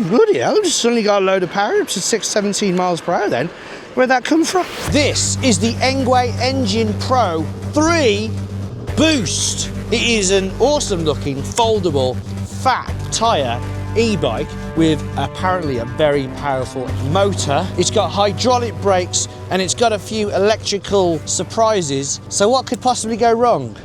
Bloody hell, just suddenly got a load of power up to 17 miles per hour then. Where'd that come from? This is the Engwe Engine Pro 3 Boost. It is an awesome looking, foldable, fat tyre e-bike with apparently a very powerful motor. It's got hydraulic brakes and it's got a few electrical surprises. So what could possibly go wrong?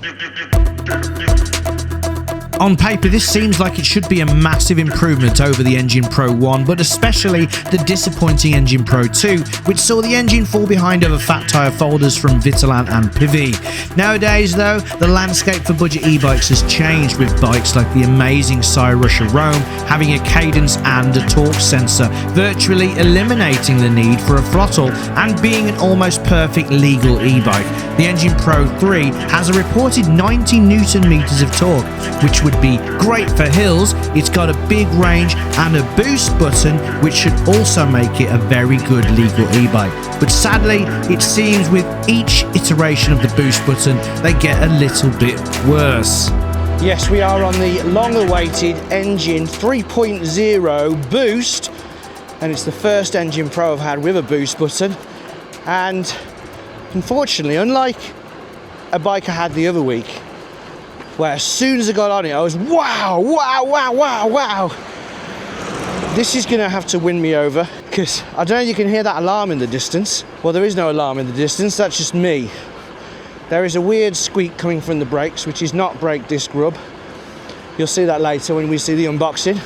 On paper, this seems like it should be a massive improvement over the Engine Pro 1, but especially the disappointing Engine Pro 2, which saw the engine fall behind over fat tyre folders from Vitalant and Pivi. Nowadays, though, the landscape for budget e-bikes has changed, with bikes like the amazing Russia Rome having a cadence and a torque sensor, virtually eliminating the need for a throttle and being an almost perfect legal e-bike. The Engine Pro 3 has a reported 90 Newton meters of torque, which would be great for hills. It's got a big range and a boost button, which should also make it a very good legal e-bike. But sadly, it seems with each iteration of the boost button, they get a little bit worse. Yes, we are on the long-awaited Engine 3.0 Boost, and it's the first Engine Pro I've had with a boost button. And unfortunately, unlike a bike I had the other week, where as soon as I got on it, I was wow, wow, wow, wow, wow. This is gonna have to win me over, because I don't know if you can hear that alarm in the distance. Well, there is no alarm in the distance, that's just me. There is a weird squeak coming from the brakes, which is not brake disc rub. You'll see that later when we see the unboxing.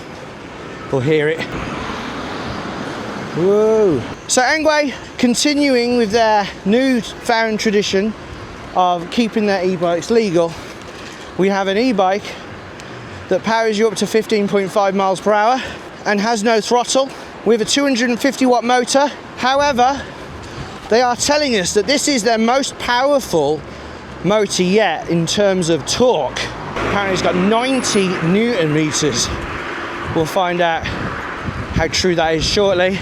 We'll hear it. Whoa. So Engwe, continuing with their new-found tradition of keeping their e-bikes legal, we have an e-bike that powers you up to 15.5 miles per hour and has no throttle with a 250 watt motor. However, they are telling us that this is their most powerful motor yet in terms of torque. Apparently it's got 90 Newton meters. We'll find out how true that is shortly.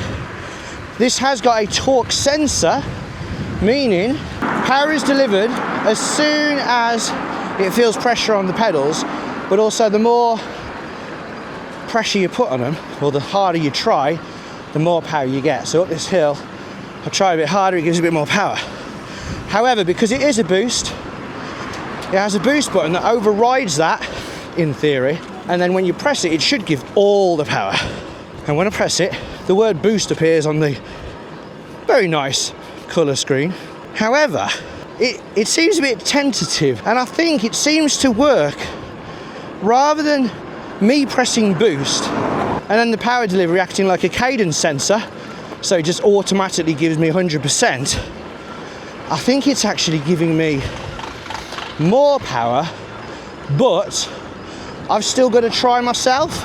This has got a torque sensor, meaning power is delivered as soon as it feels pressure on the pedals, but also the more pressure you put on them, or the harder you try, the more power you get. So up this hill, I try a bit harder, it gives a bit more power. However, because it is a boost, it has a boost button that overrides that, in theory, and then when you press it, it should give all the power. And when I press it, the word boost appears on the very nice colour screen. However, it seems a bit tentative, and I think it seems to work rather than me pressing boost and then the power delivery acting like a cadence sensor, so it just automatically gives me 100%. I think it's actually giving me more power, but I've still got to try myself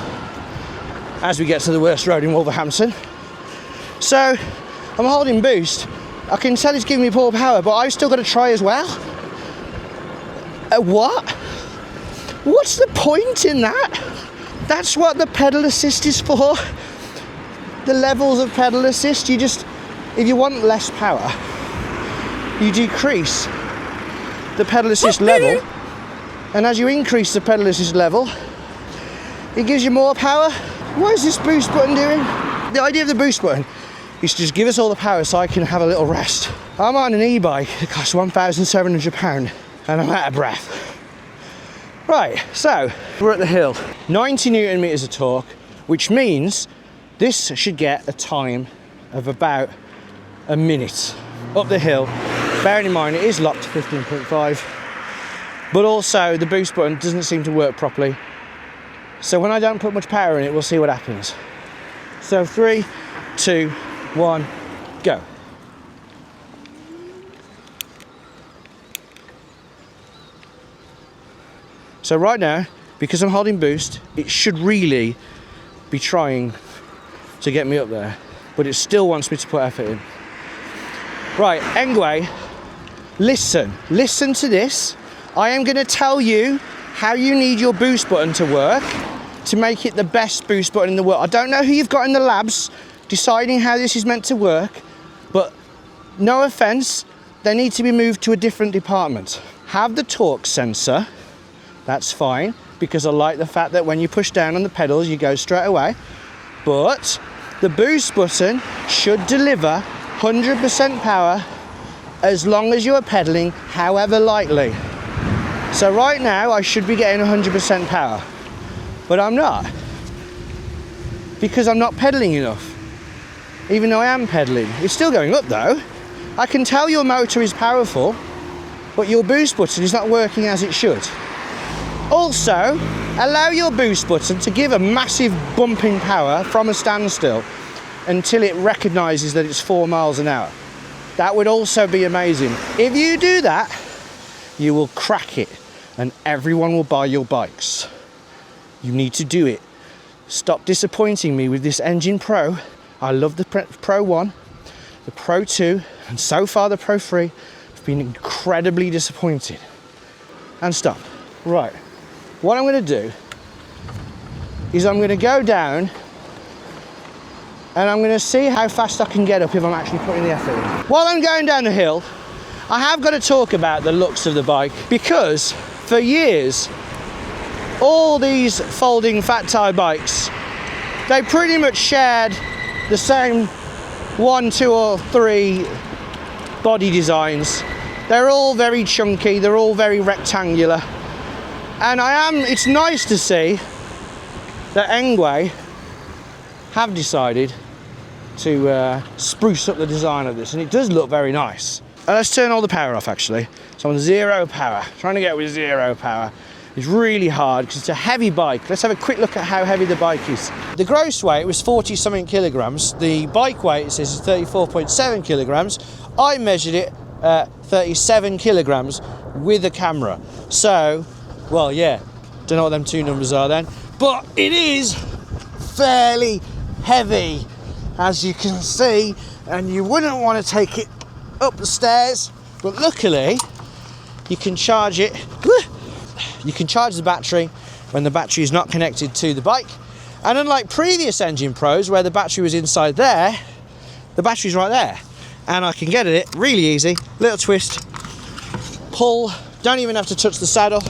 as we get to the worst road in Wolverhampton. So I'm holding boost. I can tell it's giving me more power, but I've still got to try as well. What? What's the point in that? That's what the pedal assist is for. The levels of pedal assist, if you want less power, you decrease the pedal assist level, and as you increase the pedal assist level, it gives you more power. What is this boost button doing? The idea of the boost button is to just give us all the power so I can have a little rest. I'm on an e-bike that costs £1,700 and I'm out of breath. Right, so we're at the hill. 90 Newton meters of torque, which means this should get a time of about a minute up the hill. Bearing in mind it is locked to 15.5, but also the boost button doesn't seem to work properly. So when I don't put much power in it, we'll see what happens. So 3, 2, 1, go. So right now, because I'm holding boost, it should really be trying to get me up there, but it still wants me to put effort in. Right, Engwe, listen to this. I am going to tell you how you need your boost button to work to make it the best boost button in the world. I don't know who you've got in the labs deciding how this is meant to work, but no offense, they need to be moved to a different department. Have the torque sensor, that's fine, because I like the fact that when you push down on the pedals, you go straight away. but the boost button should deliver 100% power as long as you are pedaling however lightly. So right now I should be getting 100% power, but I'm not, because I'm not pedaling enough. Even though I am pedaling, it's still going up though. I can tell your motor is powerful, but your boost button is not working as it should. Also, allow your boost button to give a massive bump in power from a standstill until it recognises that it's 4 miles an hour. That would also be amazing. If you do that, you will crack it and everyone will buy your bikes. You need to do it. Stop disappointing me with this Engine Pro. I love the Pro 1, the Pro 2, and so far the Pro 3. I've been incredibly disappointed. And stop. Right. What I'm going to do is I'm going to go down and I'm going to see how fast I can get up if I'm actually putting the effort in. While I'm going down the hill, I have got to talk about the looks of the bike, because for years, all these folding fat tyre bikes, they pretty much shared the same 1, 2 or 3 body designs. They're all very chunky, they're all very rectangular. And it's nice to see that Engwe have decided to spruce up the design of this, and it does look very nice. Let's turn all the power off actually. So on 0 power, trying to get with 0 power is really hard because it's a heavy bike. Let's have a quick look at how heavy the bike is. The gross weight was 40 something kilograms. The bike weight, it says, is 34.7 kilograms. I measured it at 37 kilograms with a camera. So, well, yeah, don't know what them two numbers are then, but it is fairly heavy, as you can see, and you wouldn't want to take it up the stairs, but luckily you can charge it. You can charge the battery when the battery is not connected to the bike, and unlike previous Engine Pros where the battery was inside there, the battery's right there, and I can get at it really easy. Little twist, pull, don't even have to touch the saddle,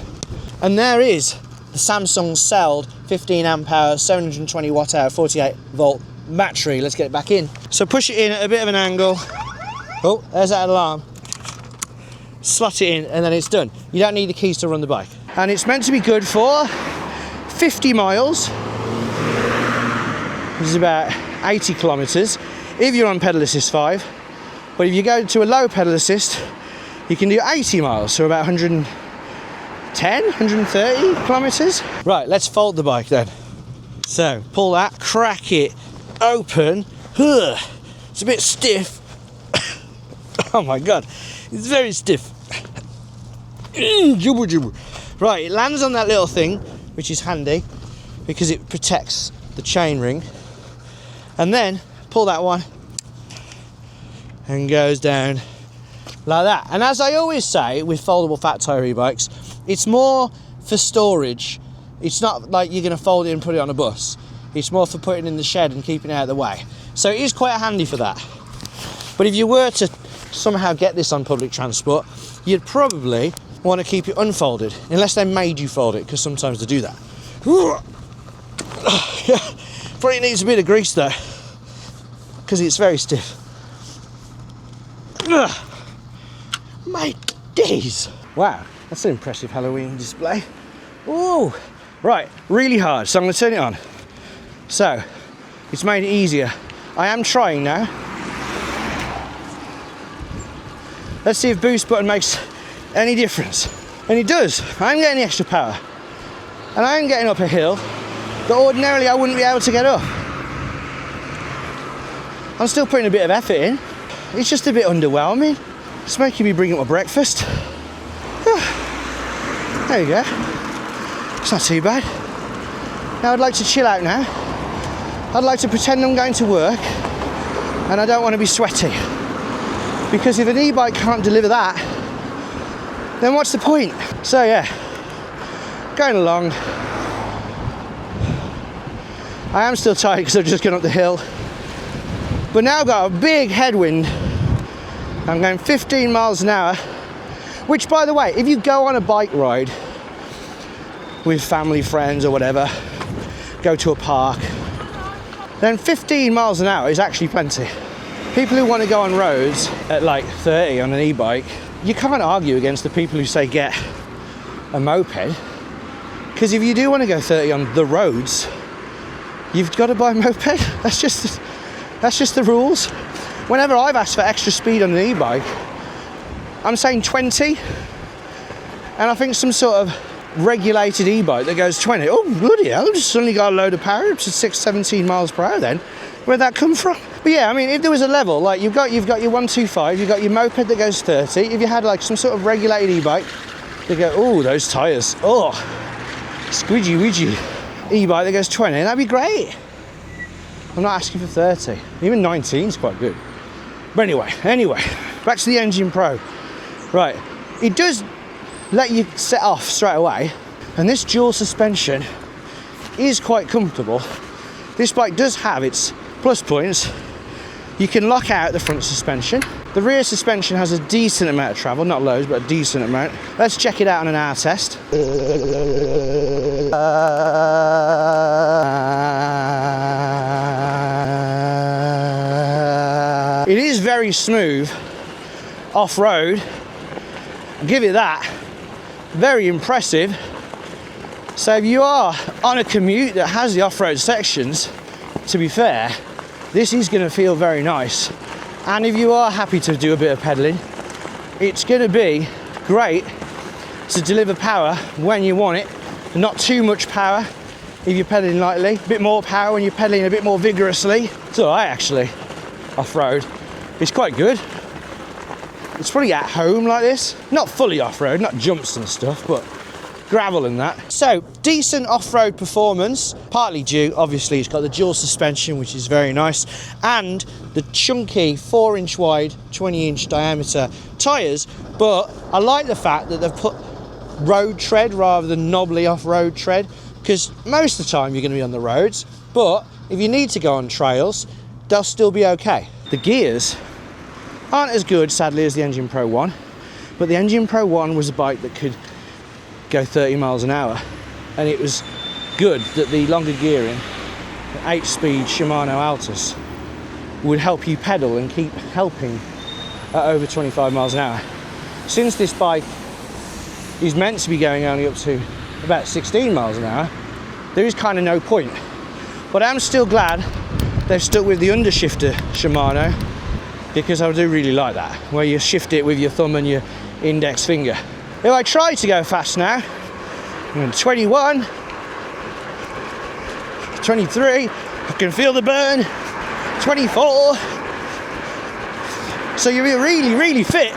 and there is the Samsung Celled 15 amp hour, 720 watt hour, 48 volt battery. Let's get it back in. So push it in at a bit of an angle. Oh, there's that alarm. Slot it in and then it's done. You don't need the keys to run the bike. And it's meant to be good for 50 miles. This is about 80 kilometers if you're on pedal assist 5. But if you go to a low pedal assist, you can do 80 miles, so about 110, 130 kilometers. Right, let's fold the bike then. So pull that, crack it open. It's a bit stiff. Oh my god, it's very stiff. Right, it lands on that little thing, which is handy because it protects the chain ring, and then pull that one and goes down like that. And as I always say with foldable fat tyre e-bikes, it's more for storage. It's not like you're going to fold it and put it on a bus. It's more for putting it in the shed and keeping it out of the way. So it is quite handy for that. But if you were to somehow get this on public transport, you'd probably want to keep it unfolded, unless they made you fold it, because sometimes they do that. Probably needs a bit of grease though, because it's very stiff. My days. Wow, that's an impressive Halloween display. Ooh, right, really hard, so I'm going to turn it on. So, it's made it easier. I am trying now. Let's see if boost button makes any difference. And it does. I'm getting the extra power. And I am getting up a hill that ordinarily I wouldn't be able to get up. I'm still putting a bit of effort in. It's just a bit underwhelming. It's making me bring up my breakfast. There you go. It's not too bad. Now I'd like to chill out now. I'd like to pretend I'm going to work and I don't want to be sweaty. Because if an e-bike can't deliver that, then what's the point? So yeah, going along. I am still tired because I've just gone up the hill. But now I've got a big headwind. I'm going 15 miles an hour, which, by the way, if you go on a bike ride with family, friends or whatever, go to a park, then 15 miles an hour is actually plenty. People who want to go on roads at like 30 on an e-bike, you can't argue against the people who say get a moped, because if you do want to go 30 on the roads, you've got to buy a moped. That's just the rules. Whenever I've asked for extra speed on an e-bike, I'm saying 20, and I think some sort of regulated e-bike that goes 20, oh bloody hell, just suddenly got a load of power up to 17 miles per hour then. Where'd that come from? But yeah, I mean, if there was a level, like you've got your 125, you've got your moped that goes 30, if you had like some sort of regulated e-bike, they go, oh, those tyres, oh, squidgy widgy e-bike that goes 20, that'd be great. I'm not asking for 30, even 19 is quite good. But anyway, back to the Engine Pro. Right, it does let you set off straight away, and this dual suspension is quite comfortable. This bike does have its plus points. You can lock out the front suspension. The rear suspension has a decent amount of travel, not loads, but a decent amount. Let's check it out on an hour test. It is very smooth off-road, I'll give it that. Very impressive. So if you are on a commute that has the off-road sections, to be fair, this is going to feel very nice. And if you are happy to do a bit of pedaling, it's going to be great to deliver power when you want it. Not too much power if you're pedaling lightly, a bit more power when you're pedaling a bit more vigorously. It's all right actually, off-road. It's quite good. It's probably at home like this. Not fully off-road, not jumps and stuff, but gravel and that. So, decent off-road performance, partly due, obviously, it's got the dual suspension, which is very nice, and the chunky 4-inch wide, 20-inch diameter tyres, but I like the fact that they've put road tread rather than knobbly off-road tread, because most of the time you're going to be on the roads, but if you need to go on trails, they'll still be okay. The gears aren't as good, sadly, as the Engine Pro 1, but the Engine Pro 1 was a bike that could go 30 miles an hour, and it was good that the longer gearing, the 8-speed Shimano Altus, would help you pedal and keep helping at over 25 miles an hour. Since this bike is meant to be going only up to about 16 miles an hour, there is kind of no point. But I'm still glad they've stuck with the undershifter Shimano, because I do really like that, where you shift it with your thumb and your index finger. If I try to go fast now, I'm 21, 23, I can feel the burn, 24. So you're really, really fit.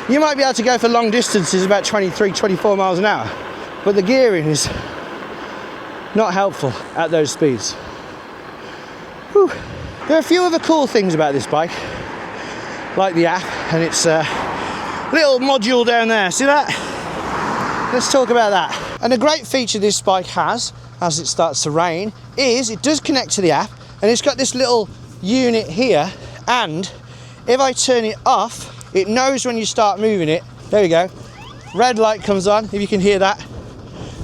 You might be able to go for long distances about 23, 24 miles an hour, but the gearing is not helpful at those speeds. Whew. There are a few other cool things about this bike, like the app and its little module down there. See that? Let's talk about that. And a great feature this bike has, as it starts to rain, is it does connect to the app, and it's got this little unit here, and if I turn it off, it knows when you start moving it. There we go. Red light comes on, if you can hear that.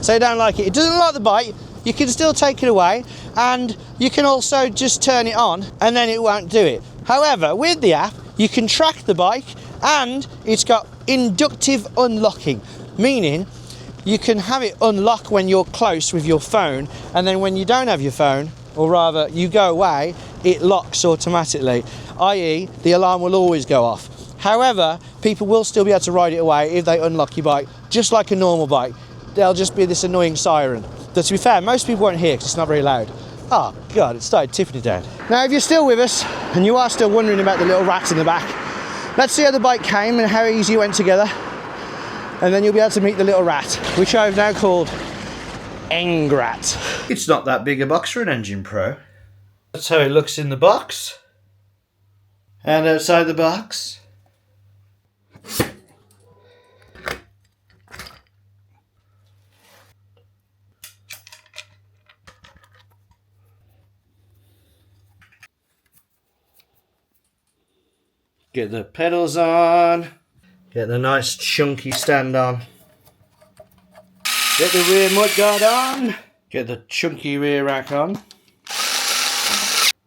So you don't like it. It doesn't like the bike. You can still take it away, and you can also just turn it on and then it won't do it. However, with the app, you can track the bike, and it's got inductive unlocking, meaning you can have it unlock when you're close with your phone, and then when you don't have your phone, or rather you go away, it locks automatically, i.e. the alarm will always go off. However, people will still be able to ride it away if they unlock your bike, just like a normal bike. There'll just be this annoying siren. But to be fair, most people won't hear because it's not very loud. Oh God, it started tipping it down. Now, if you're still with us and you are still wondering about the little rat in the back, let's see how the bike came and how easy it went together, and then you'll be able to meet the little rat, which I've now called Engrat. It's not that big a box for an Engine Pro. That's how it looks in the box. And outside the box. Get the pedals on, get the nice chunky stand on, get the rear mudguard on, get the chunky rear rack on,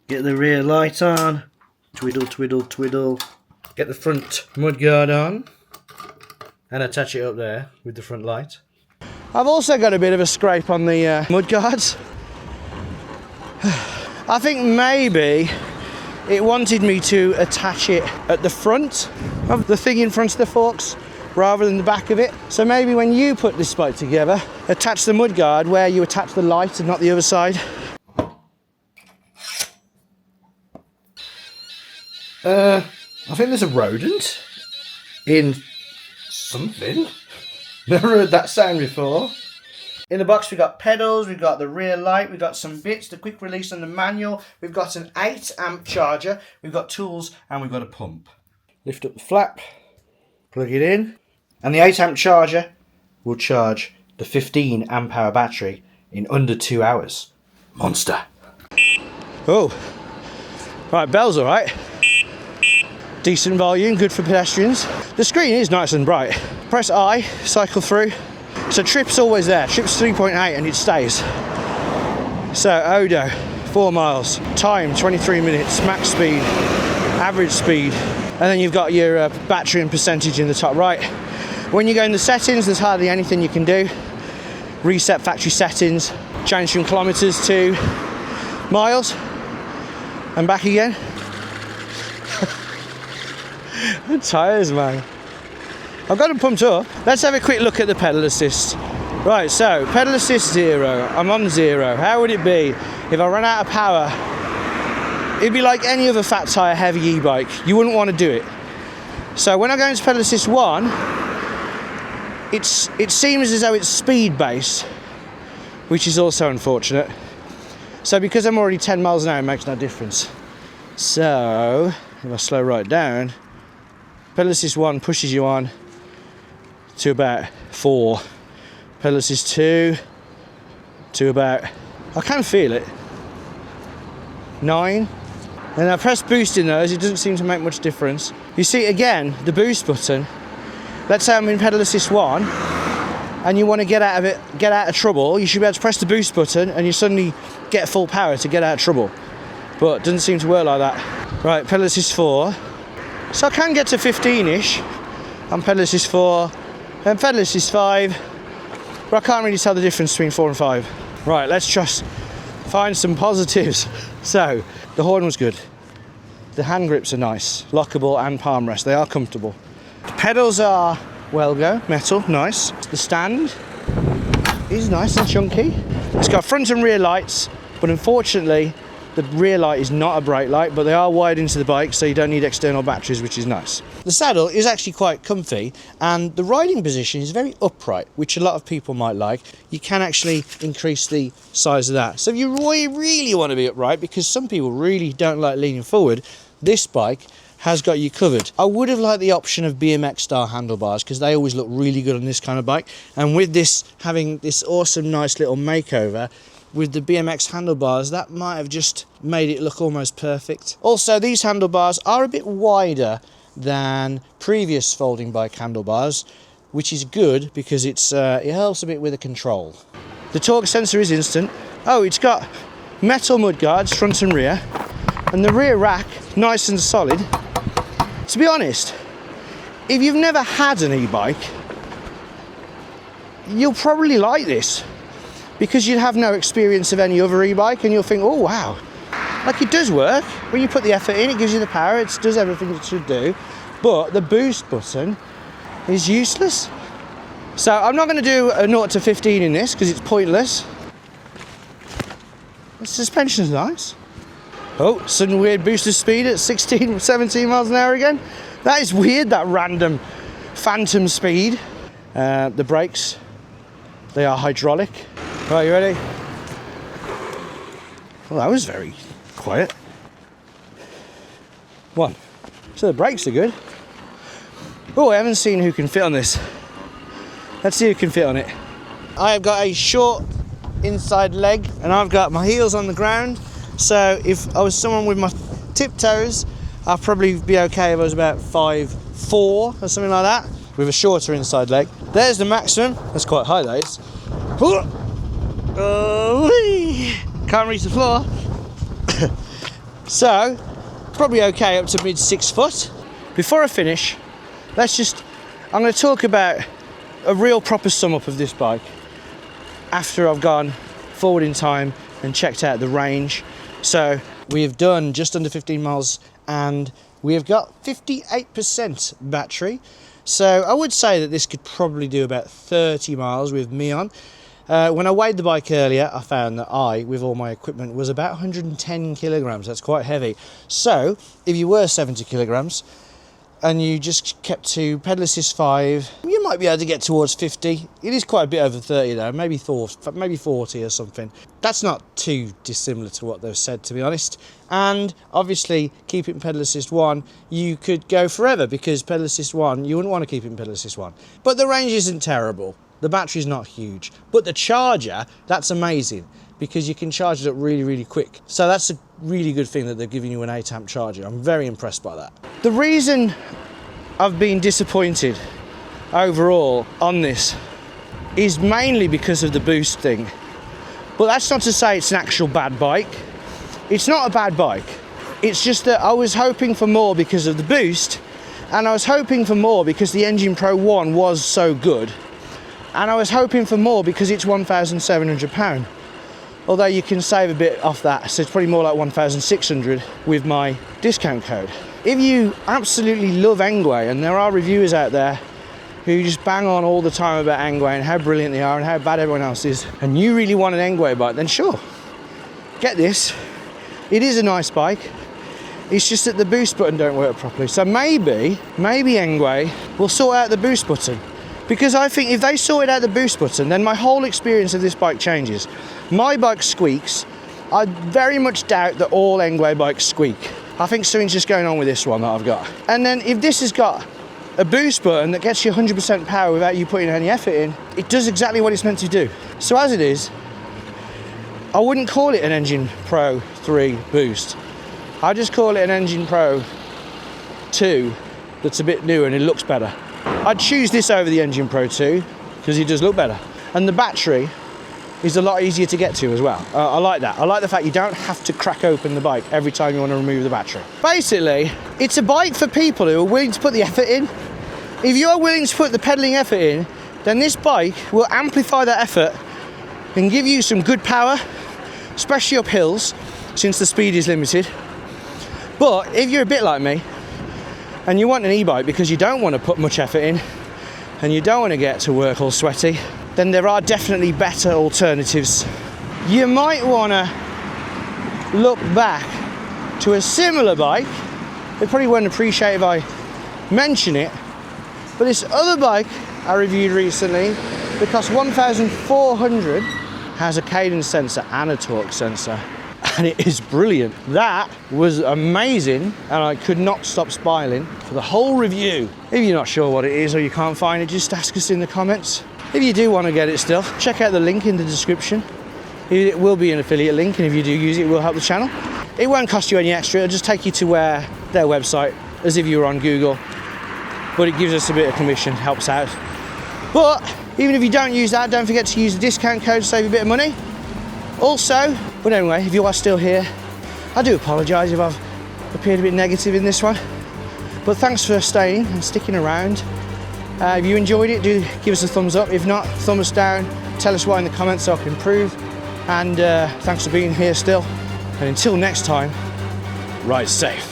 Get the rear light on. Twiddle, twiddle, twiddle. Get the front mudguard on. And attach it up there with the front light. I've also got a bit of a scrape on the mudguards. I think maybe it wanted me to attach it at the front of the thing in front of the forks rather than the back of it. So maybe when you put this bike together, attach the mudguard where you attach the light and not the other side. I think there's a rodent in something. Never heard that sound before. In the box we've got pedals, we've got the rear light, we've got some bits, the quick release and the manual, we've got an 8 amp charger, we've got tools and we've got a pump. Lift up the flap, plug it in, and the 8 amp charger will charge the 15 amp hour battery in under 2 hours. Monster. Oh, right, bell's alright. Decent volume, good for pedestrians. The screen is nice and bright. Press I, cycle through. So trip's always there. Trip's 3.8 and it stays. So Odo, 4 miles. Time, 23 minutes. Max speed, average speed. And then you've got your battery and percentage in the top right. When you go in the settings, there's hardly anything you can do. Reset factory settings. Change from kilometers to miles. And back again. The tyres, man. I've got them pumped up. Let's have a quick look at the pedal assist. Right, so pedal assist 0. I'm on 0. How would it be if I ran out of power? It'd be like any other fat tyre heavy e-bike. You wouldn't want to do it. So when I go into pedal assist 1, it seems as though it's speed based, which is also unfortunate. So because I'm already 10 miles an hour, it makes no difference. So if I slow right down, pedal assist 1 pushes you on to about 4. Pedal assist 2 to about, I can feel it, 9. And I press boost in those, it doesn't seem to make much difference. You see again, the boost button, let's say I'm in pedal assist 1 and you want to get out of trouble, you should be able to press the boost button and you suddenly get full power to get out of trouble. But it doesn't seem to work like that. Right, pedal assist 4. So I can get to 15-ish on pedal assist 4 and pedal assist 5, but I can't really tell the difference between 4 and 5. Right, let's just find some positives. So, the horn was good. The hand grips are nice, lockable and palm rest, they are comfortable. The pedals are Welgo, metal, nice. The stand is nice and chunky. It's got front and rear lights, but unfortunately, the rear light is not a brake light, but they are wired into the bike, so you don't need external batteries, which is nice. The saddle is actually quite comfy, and the riding position is very upright, which a lot of people might like. You can actually increase the size of that. So if you really want to be upright, because some people really don't like leaning forward, this bike has got you covered. I would have liked the option of BMX style handlebars, because they always look really good on this kind of bike. And with this having this awesome, nice little makeover, with the BMX handlebars, that might have just made it look almost perfect. Also, these handlebars are a bit wider than previous folding bike handlebars, which is good because it helps a bit with the control. The torque sensor is instant. Oh, it's got metal mudguards, front and rear, and the rear rack, nice and solid. To be honest, if you've never had an e-bike, you'll probably like this, because you'd have no experience of any other e-bike and you'll think, oh wow, like it does work. When you put the effort in, it gives you the power, it does everything it should do, but the boost button is useless. So I'm not going to do a 0 to 15 in this because it's pointless. The suspension's nice. Oh, sudden weird boost of speed at 16, 17 miles an hour again. That is weird, that random phantom speed. The brakes, they are hydraulic. Right, you ready? Well, that was very quiet. 1. So the brakes are good. Oh, I haven't seen who can fit on this. Let's see who can fit on it. I have got a short inside leg and I've got my heels on the ground. So if I was someone with my tiptoes, I'd probably be okay if I was about 5'4" or something like that, with a shorter inside leg. There's the maximum. That's quite high, that is. Can't reach the floor. So, probably okay up to mid 6 foot. Before I finish, I'm going to talk about a real proper sum up of this bike after I've gone forward in time and checked out the range. So we have done just under 15 miles and we have got 58% battery. So I would say that this could probably do about 30 miles with me on. When I weighed the bike earlier, I found that with all my equipment, was about 110 kilograms. That's quite heavy. So if you were 70 kilograms and you just kept to pedal assist 5, you might be able to get towards 50. It is quite a bit over 30 though, maybe 40 or something. That's not too dissimilar to what they've said, to be honest. And obviously, keeping pedal assist 1, you could go forever, because pedal assist 1, you wouldn't want to keep it in pedal assist 1. But the range isn't terrible. The battery's not huge. But the charger, that's amazing, because you can charge it up really, really quick. So that's a really good thing that they're giving you an 8 amp charger. I'm very impressed by that. The reason I've been disappointed overall on this is mainly because of the boost thing. But that's not to say it's an actual bad bike. It's not a bad bike. It's just that I was hoping for more because of the boost, and I was hoping for more because the Engine Pro 1 was so good, and I was hoping for more because it's £1,700. Although you can save a bit off that, so it's probably more like 1,600 with my discount code. If you absolutely love Engwe, and there are reviewers out there who just bang on all the time about Engwe and how brilliant they are and how bad everyone else is, and you really want an Engwe bike, then sure, get this. It is a nice bike. It's just that the boost button don't work properly. So maybe Engwe will sort out the boost button. Because I think if they sorted out the boost button, then my whole experience of this bike changes. My bike squeaks. I very much doubt that all Engwe bikes squeak. I think something's just going on with this one that I've got. And then if this has got a boost button that gets you 100% power without you putting any effort in, it does exactly what it's meant to do. So as it is, I wouldn't call it an Engine Pro 3 boost. I'd just call it an Engine Pro 2 that's a bit newer and it looks better. I'd choose this over the Engine Pro 2 because it does look better. And the battery is a lot easier to get to as well. I like that. I like the fact you don't have to crack open the bike every time you want to remove the battery. Basically, it's a bike for people who are willing to put the effort in. If you are willing to put the pedaling effort in, then this bike will amplify that effort and give you some good power, especially up hills, since the speed is limited. But if you're a bit like me, and you want an e-bike because you don't want to put much effort in, and you don't want to get to work all sweaty, then there are definitely better alternatives. You might want to look back to a similar bike. They probably won't appreciate if I mention it, but this other bike I reviewed recently, that cost £1,400, has a cadence sensor and a torque sensor, and it is brilliant. That was amazing, and I could not stop smiling for the whole review. If you're not sure what it is or you can't find it, just ask us in the comments. If you do want to get it still, check out the link in the description. It will be an affiliate link, and if you do use it, it will help the channel. It won't cost you any extra, it'll just take you to their website, as if you were on Google, but it gives us a bit of commission, helps out. But even if you don't use that, don't forget to use the discount code to save a bit of money. Also, but anyway, if you are still here, I do apologise if I've appeared a bit negative in this one, but thanks for staying and sticking around. If you enjoyed it, do give us a thumbs up. If not, thumb us down, tell us why in the comments so I can improve, and thanks for being here still, and until next time, ride safe.